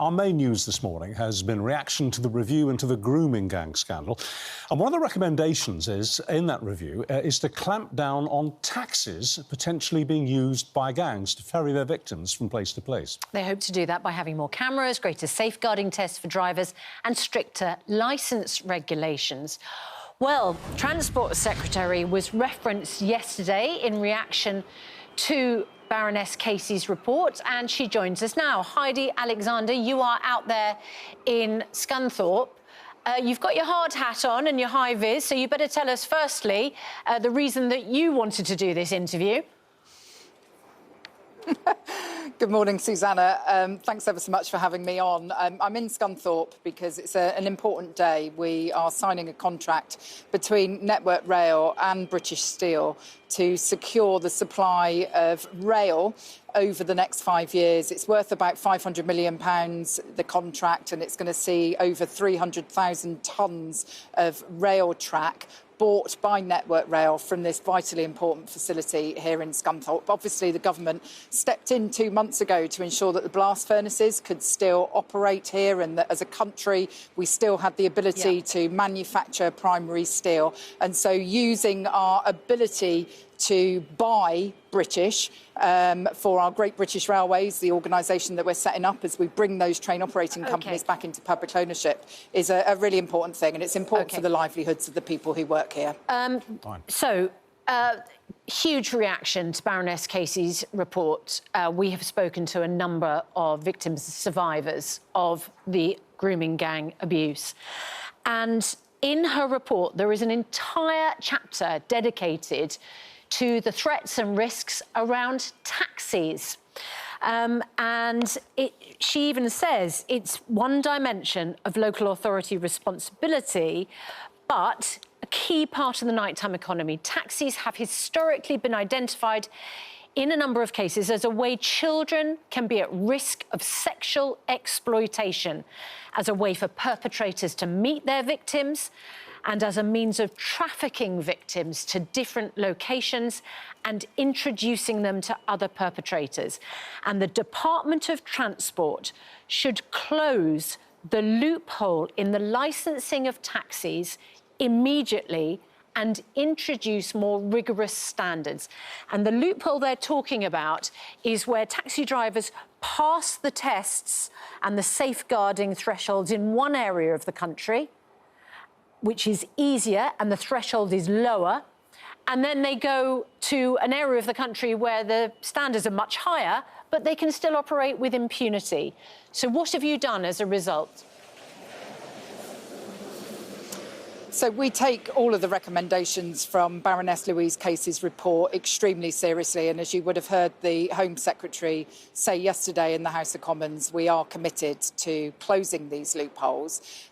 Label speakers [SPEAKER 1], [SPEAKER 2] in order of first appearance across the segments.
[SPEAKER 1] our main news this morning has been reaction to the review into the grooming gang scandal. And one of the recommendations in that review is to clamp down on taxis potentially being used by gangs to ferry their victims from place to place.
[SPEAKER 2] They hope to do that by having more cameras, greater safeguarding tests for drivers and stricter licence regulations. Well, Transport Secretary was referenced yesterday in reaction to Baroness Casey's report, and she joins us now. Heidi Alexander, you are out there in Scunthorpe. You've got your hard hat on and your high vis, so you better tell us firstly the reason that you wanted to do this interview.
[SPEAKER 3] Good morning, Susanna. Thanks ever so much for having me on. I'm in Scunthorpe because it's an important day. We are signing a contract between Network Rail and British Steel to secure the supply of rail over the next 5 years. It's worth about £500 million, the contract, and it's going to see over 300,000 tonnes of rail track bought by Network Rail from this vitally important facility here in Scunthorpe. Obviously, the government stepped in 2 months ago to ensure that the blast furnaces could still operate here, and that as a country we still had the ability to manufacture primary steel. And so using our ability to buy British for our Great British Railways, the organisation that we're setting up as we bring those train operating companies back into public ownership, is a really important thing, and it's important for the livelihoods of the people who work here.
[SPEAKER 2] Huge reaction to Baroness Casey's report. We have spoken to a number of victims, survivors of the grooming gang abuse. And in her report, there is an entire chapter dedicated to the threats and risks around taxis. She even says it's one dimension of local authority responsibility, but a key part of the nighttime economy. Taxis have historically been identified in a number of cases as a way children can be at risk of sexual exploitation, as a way for perpetrators to meet their victims, and as a means of trafficking victims to different locations and introducing them to other perpetrators. And the Department of Transport should close the loophole in the licensing of taxis immediately and introduce more rigorous standards. And the loophole they're talking about is where taxi drivers pass the tests and the safeguarding thresholds in one area of the country, which is easier and the threshold is lower, and then they go to an area of the country where the standards are much higher, but they can still operate with impunity. So what have you done as a result?
[SPEAKER 3] So we take all of the recommendations from Baroness Louise Casey's report extremely seriously, and as you would have heard the Home Secretary say yesterday in the House of Commons, we are committed to closing these loopholes.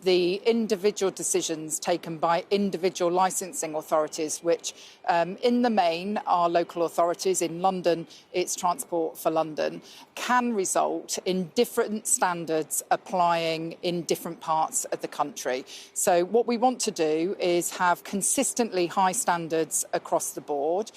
[SPEAKER 3] The individual decisions taken by individual licensing authorities, which in the main are local authorities. In London, it's Transport for London, can result in different standards applying in different parts of the country. So what we want to do is have consistently high standards across the board.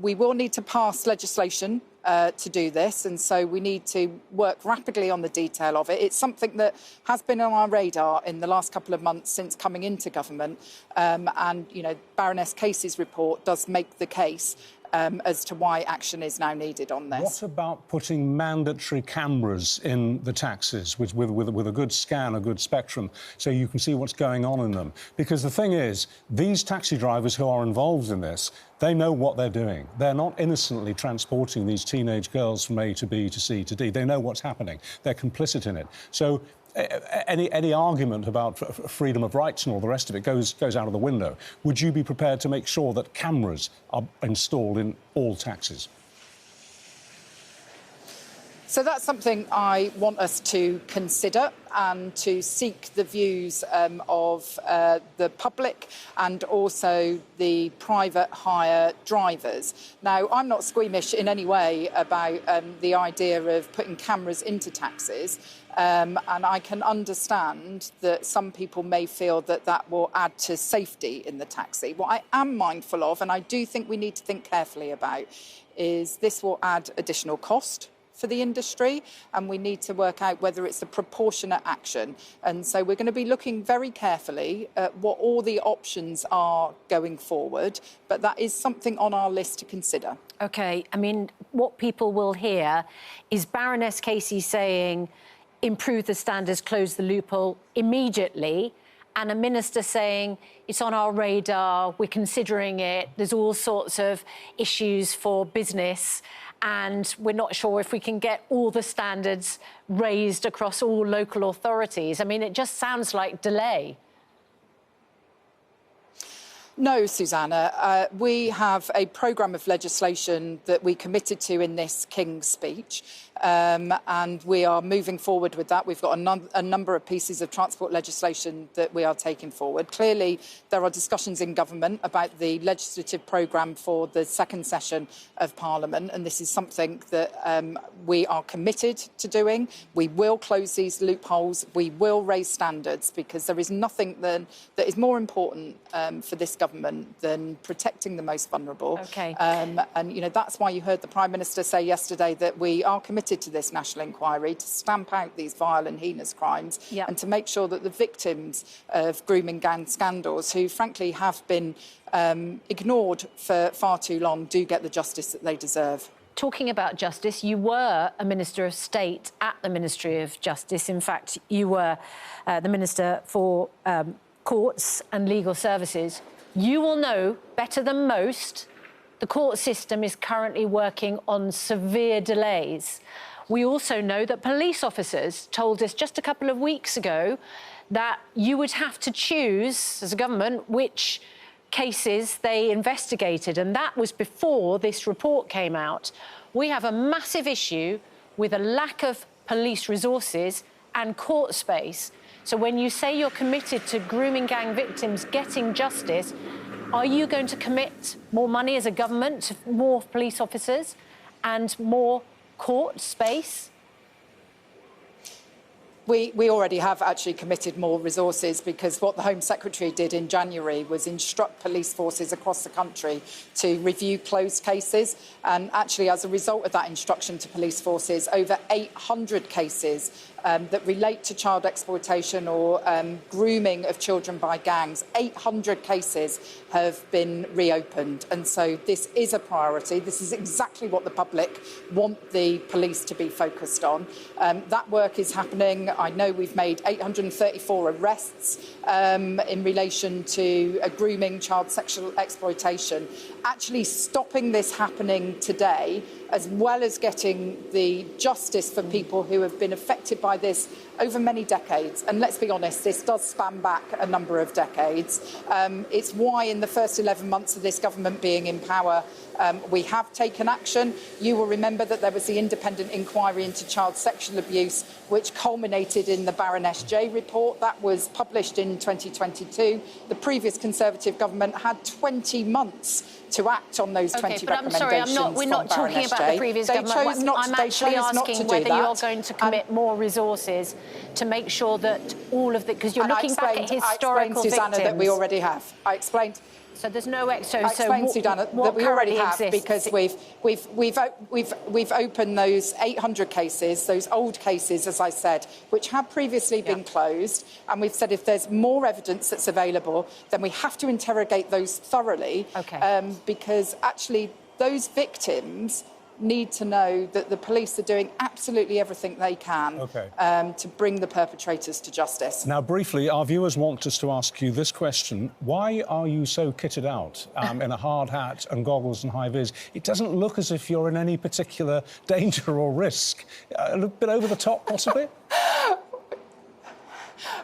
[SPEAKER 3] We will need to pass legislation to do this, and so we need to work rapidly on the detail of it. It's something that has been on our radar in the last couple of months since coming into government, and you know, Baroness Casey's report does make the case as to why action is now needed on this.
[SPEAKER 1] What about putting mandatory cameras in the taxis with a good scan, a good spectrum, so you can see what's going on in them? Because the thing is, these taxi drivers who are involved in this, they know what they're doing. They're not innocently transporting these teenage girls from A to B to C to D. They know what's happening. They're complicit in it. So any argument about freedom of rights and all the rest of it goes out of the window. Would you be prepared to make sure that cameras are installed in all taxis?
[SPEAKER 3] So that's something I want us to consider and to seek the views of the public and also the private hire drivers. Now, I'm not squeamish in any way about the idea of putting cameras into taxis. And I can understand that some people may feel that that will add to safety in the taxi. What I am mindful of, and I do think we need to think carefully about, is this will add additional cost for the industry, and we need to work out whether it's a proportionate action. And so we're going to be looking very carefully at what all the options are going forward, but that is something on our list to consider.
[SPEAKER 2] OK, I mean, what people will hear is Baroness Casey saying, improve the standards, close the loophole immediately, and a minister saying it's on our radar, we're considering it, there's all sorts of issues for business, and we're not sure if we can get all the standards raised across all local authorities. I mean, it just sounds like delay.
[SPEAKER 3] No, Susanna. We have a programme of legislation that we committed to in this King's speech, and we are moving forward with that. We've got a number of pieces of transport legislation that we are taking forward. Clearly, there are discussions in government about the legislative programme for the second session of Parliament, and this is something that we are committed to doing. We will close these loopholes. We will raise standards, because there is nothing that is more important for this government than protecting the most vulnerable.
[SPEAKER 2] OK.
[SPEAKER 3] And, you know, that's why you heard the Prime Minister say yesterday that we are committed to this national inquiry to stamp out these vile and heinous crimes, and to make sure that the victims of grooming gang scandals, who frankly have been ignored for far too long, do get the justice that they deserve.
[SPEAKER 2] Talking about justice, you were a Minister of State at the Ministry of Justice. In fact, you were the Minister for Courts and Legal Services. You will know better than most the court system is currently working on severe delays. We also know that police officers told us just a couple of weeks ago that you would have to choose, as a government, which cases they investigated, and that was before this report came out. We have a massive issue with a lack of police resources and court space. So when you say you're committed to grooming gang victims getting justice, are you going to commit more money as a government to more police officers and more court space?
[SPEAKER 3] We already have actually committed more resources, because what the Home Secretary did in January was instruct police forces across the country to review closed cases. And actually, as a result of that instruction to police forces, over 800 cases that relate to child exploitation or grooming of children by gangs, 800 cases have been reopened. And so this is a priority. This is exactly what the public want the police to be focused on. That work is happening. I know we've made 834 arrests in relation to grooming, child sexual exploitation. Actually stopping this happening today, as well as getting the justice for people who have been affected by this over many decades. And let's be honest, this does span back a number of decades. It's why in the first 11 months of this government being in power, we have taken action. You will remember that there was the independent inquiry into child sexual abuse, which culminated in the Baroness J report. That was published in 2022. The previous Conservative government had 20 months to act on those 20 recommendations.
[SPEAKER 2] I'm sorry, we're not talking about the previous government. I'm actually asking whether you're going to commit more resources to make sure that all of the... Because you're looking back at historical victims.
[SPEAKER 3] Susanna, that we already have. I explained...
[SPEAKER 2] So there's no...
[SPEAKER 3] I explained, Susanna, that we already have, because we've opened those 800 cases, those old cases, as I said, which have previously been closed, and we've said if there's more evidence that's available, then we have to interrogate those thoroughly, because actually those victims need to know that the police are doing absolutely everything they can to bring the perpetrators to justice.
[SPEAKER 1] Now, briefly, our viewers want us to ask you this question. Why are you so kitted out in a hard hat and goggles and high vis? It doesn't look as if you're in any particular danger or risk. A little bit over the top, possibly?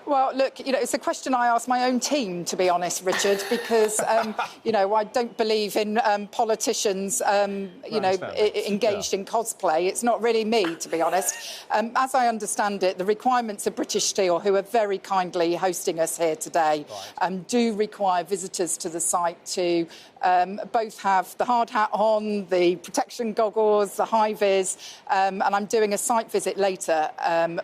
[SPEAKER 3] Well, look, you know, it's a question I ask my own team, to be honest, Richard, because, you know, I don't believe in politicians, you know, engaged in cosplay. It's not really me, to be honest. As I understand it, the requirements of British Steel, who are very kindly hosting us here today, do require visitors to the site to both have the hard hat on, the protection goggles, the high vis, and I'm doing a site visit later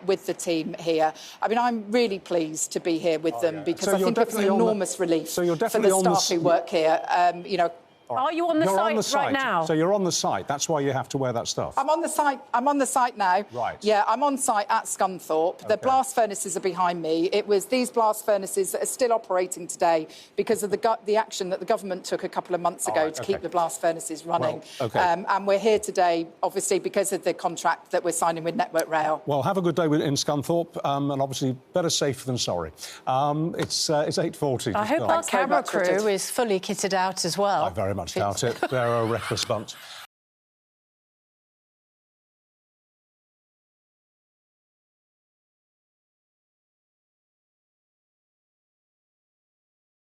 [SPEAKER 3] with the team here. I mean, I'm really pleased to be here with them, because I think it's an enormous relief for the staff who work here. You know,
[SPEAKER 2] Are you on the
[SPEAKER 1] You're
[SPEAKER 2] site
[SPEAKER 1] on the site
[SPEAKER 2] right now?
[SPEAKER 1] So you're on the site. That's why you have to wear that stuff.
[SPEAKER 3] I'm on the site. I'm on the site now.
[SPEAKER 1] Right.
[SPEAKER 3] Yeah, I'm on site at Scunthorpe. The blast furnaces are behind me. It was these blast furnaces that are still operating today because of the action that the government took a couple of months ago to keep the blast furnaces running.
[SPEAKER 1] Well, OK.
[SPEAKER 3] And we're here today, obviously, because of the contract that we're signing with Network Rail.
[SPEAKER 1] Well, have a good day in Scunthorpe, and obviously better safe than sorry. It's 8:40.
[SPEAKER 2] I hope our camera crew is fully kitted out as well.
[SPEAKER 1] I very much doubt it. They're a reckless bunch.